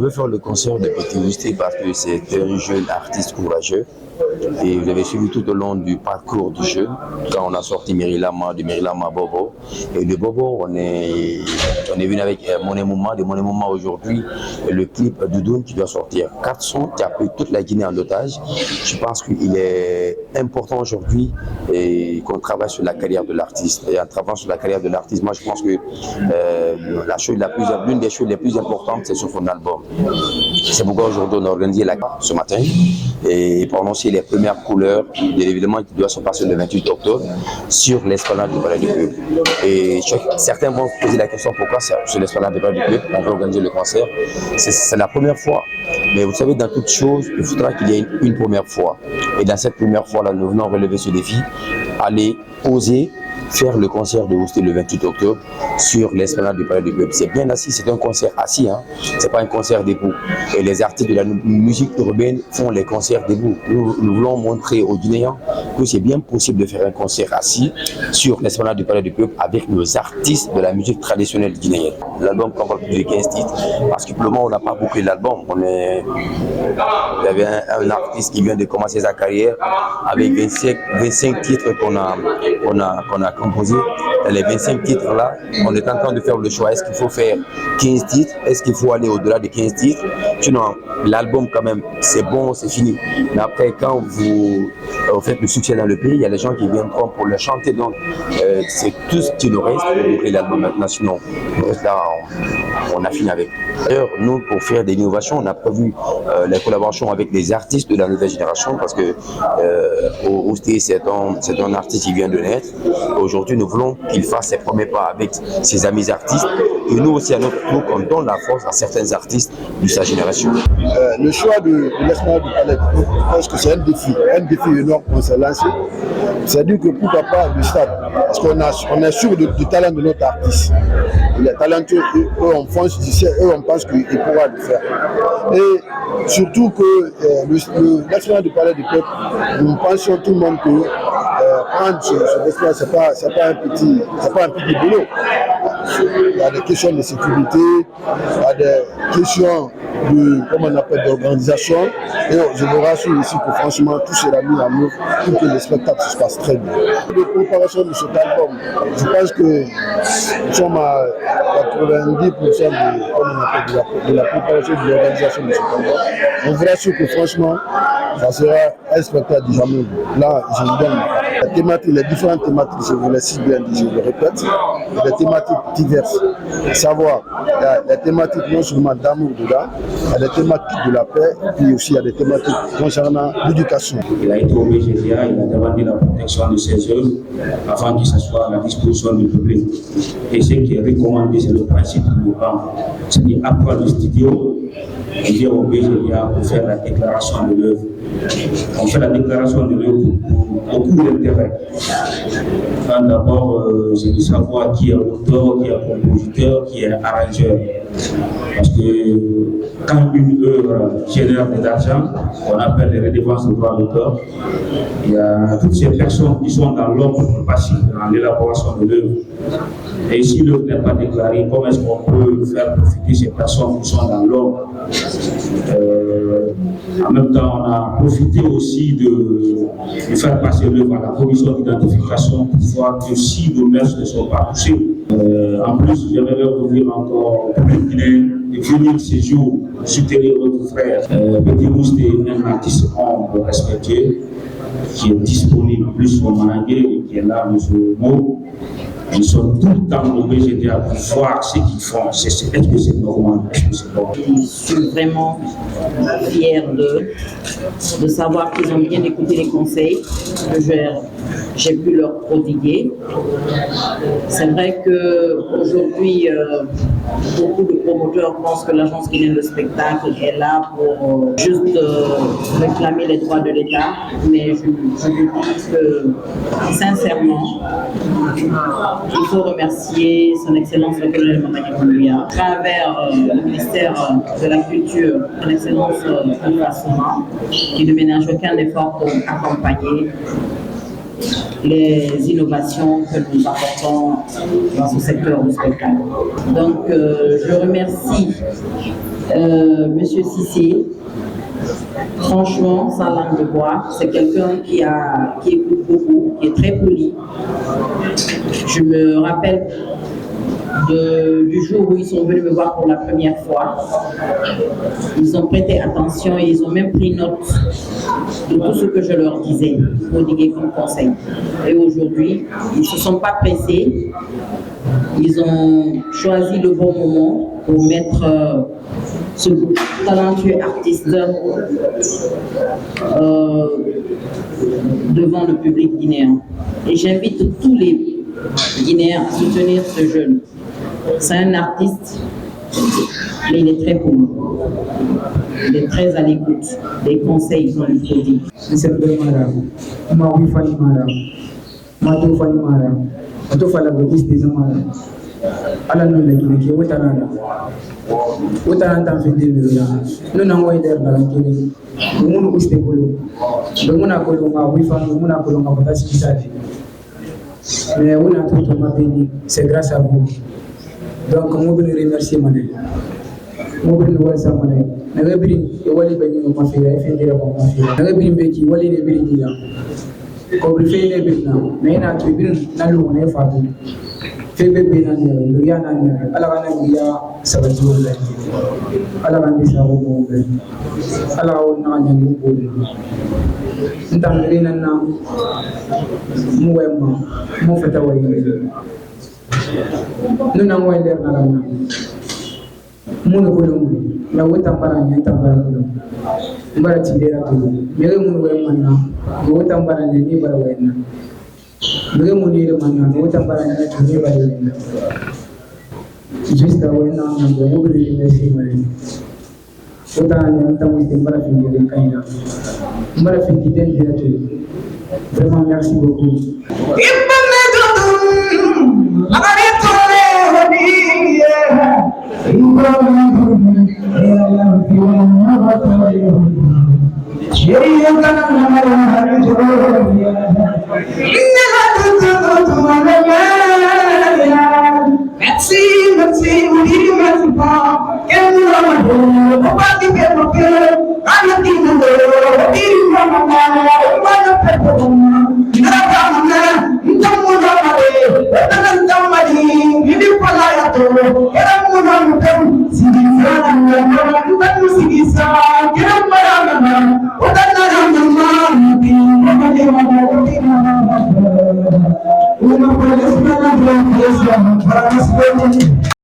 veux faire le concert de Petit Ousté parce que c'est un jeune artiste courageux. Et vous avez suivi tout au long du parcours du jeu, quand on a sorti Merilama, de Merilama à Bobo. Et de Bobo, on est venu avec Mon Moment, de Mon Moment aujourd'hui, le clip Doudoune qui doit sortir. 4 sons qui a pris toute la Guinée en otage. Je pense qu'il est important aujourd'hui qu'on travaille sur la carrière de l'artiste. Et en travaillant sur la carrière de l'artiste, moi je pense que l'une des choses les plus importantes, c'est sur son album. C'est pourquoi aujourd'hui on a organisé la ce matin et prononcer les premières couleurs de l'événement qui doit se passer le 28 octobre sur l'esplanade du Palais du Peuple. Et certains vont se poser la question pourquoi sur l'esplanade du Palais du Peuple on va organiser le concert. C'est la première fois. Mais vous savez, dans toute chose, il faudra qu'il y ait une première fois. Et dans cette première fois-là, nous venons relever ce défi, aller oser faire le concert de Ousté le 28 octobre sur l'esplanade du Palais du Peuple. C'est bien assis, c'est un concert assis, hein? C'est pas un concert debout. Et les artistes de la musique urbaine font les concerts debout. Nous voulons montrer aux Guinéens que c'est bien possible de faire un concert assis sur l'esplanade du Palais du Peuple avec nos artistes de la musique traditionnelle guinéenne. L'album comporte plus de 15 titres, parce que pour le moment on n'a pas bouclé l'album. Il y avait un artiste qui vient de commencer sa carrière avec 25 titres qu'on a composé. Les 25 titres là, on est en train de faire le choix. Est-ce qu'il faut faire 15 titres? Est-ce qu'il faut aller au-delà de 15 titres? Sinon, l'album quand même, c'est bon, c'est fini. Mais après, quand vous faites le succès dans le pays, il y a des gens qui viendront pour le chanter. Donc, c'est tout ce qui nous reste pour boucler l'album maintenant. Sinon, là, on a fini avec. D'ailleurs, nous, pour faire des innovations, on a prévu la collaboration avec les artistes de la nouvelle génération parce que Ousté, c'est un artiste qui vient de naître. Aujourd'hui, nous voulons qu'il fasse ses premiers pas avec ses amis artistes et nous aussi, à notre tour, qu'on donne la force à certains artistes de sa génération. Le choix de l'esplanade du Palais, je pense que c'est un défi énorme qu'on s'est lancé. C'est-à-dire que pourquoi pas le stade, parce qu'on est sûr du talent de notre artiste. Il est talentueux, eux on pense qu'il pourra le faire. Et surtout que l'esplanade du Palais du Peuple, nous pensions tout le monde que prendre ce esplanade, c'est pas un petit boulot. Il y a des questions de sécurité, il y a des questions d'organisation. Et je vous rassure ici que franchement, tout sera mis en œuvre pour que le spectacle se passe très bien. De préparation de cet album, je pense que nous sommes à 90% de la préparation de l'organisation de cet album. On vous rassure que franchement, ça sera un spectacle du jamais vu. Là, je vous donne les différentes thématiques, je vous les cite bien, je le répète, il y a des thématiques diverses. À savoir, il y a des thématiques non seulement d'amour dedans, il y a des thématiques de la paix, puis aussi il y a des thématiques concernant l'éducation. Il a été au BGDA, il a demandé la protection de ses œuvres avant qu'il s'assoie à la disposition du public. Et ce qui est recommandé, c'est le principe du banc. C'est-à-dire, après le studio, on vient au BGDA pour faire la déclaration de l'œuvre. On fait la déclaration de l'œuvre au cours d'intérêt. D'abord, je veux savoir qui est auteur, qui est compositeur, qui est arrangeur. Parce que quand une œuvre génère de l'argent, on appelle les redevances de droit d'auteur, il y a toutes ces personnes qui sont dans l'ordre passif, dans l'élaboration de l'œuvre. Et si l'œuvre n'est pas déclarée, comment est-ce qu'on peut faire profiter ces personnes qui sont dans l'ordre? En même temps, on a profité aussi de faire passer l'œuvre à la commission d'identification pour voir que si nos mœurs ne sont pas touchées. En plus, j'aimerais vous dire encore pour les Guinéens de venir ces jours soutenir notre frère. Petit Ousté est un artiste humble, respectueux, qui est disponible plus au Manangué, qui est là, M. Mo. Ils sont tout le temps au BGDA pour voir ce qu'ils font. Est-ce que c'est normal? Je suis vraiment fière de savoir qu'ils ont bien écouté les conseils que j'ai pu leur prodiguer. C'est vrai qu'aujourd'hui, beaucoup de promoteurs pensent que l'agence guinéenne de spectacle est là pour juste réclamer les droits de l'État, mais je vous dis que sincèrement, il faut remercier son Excellence le colonel Mamadi Doumbouya, à travers le ministère de la Culture, son Excellence Alpha Souma, qui ne ménage aucun effort pour accompagner les innovations que nous apportons dans ce secteur du spectacle. Donc, je remercie Monsieur Cissé. Franchement, sans langue de bois, c'est quelqu'un qui écoute beaucoup, qui est très poli. Je me rappelle du jour où ils sont venus me voir pour la première fois. Ils ont prêté attention et ils ont même pris note de tout ce que je leur disais, prodigué comme conseil. Et aujourd'hui, ils ne se sont pas pressés. Ils ont choisi le bon moment pour mettre ce talentueux artiste devant le public guinéen. Et j'invite tous les Guinéens à soutenir ce jeune. C'est un artiste, mais il est très beau. Il est très à l'écoute des conseils qu'on lui dit. Ala no legine ke wotana tan fende mi ya no na ngoy der la kene munu uste kolo muna kolo ma wi fa muna kolo ma bata si sadi mais on a tout ma béni c'est grâce à vous donc mo bin remercier mané mo bin wal sa mané na ga biri wali bani ma fi ra fende ra ma fi na ga biri be ki wali ne biri dila ko bi fende be na mais na to bin na lu ne fa tu febe be na ne lu ya na ne ala kana biya sabati wala ala kan bisa ko be ala o na ne lu ko ntam re na mu wema mu fata wa yi nuna mo nder na ran mu no ko na wota para nya tambara ko mbara tindera ko mere mu wema na wota para nya ni bara wena mere mu ni re manna wota para nya ni bara wena juste wena na go mu ri ne si mare wota nya tamu mbara tindera kaina mbara tindera dira to vraiment merci beaucoup.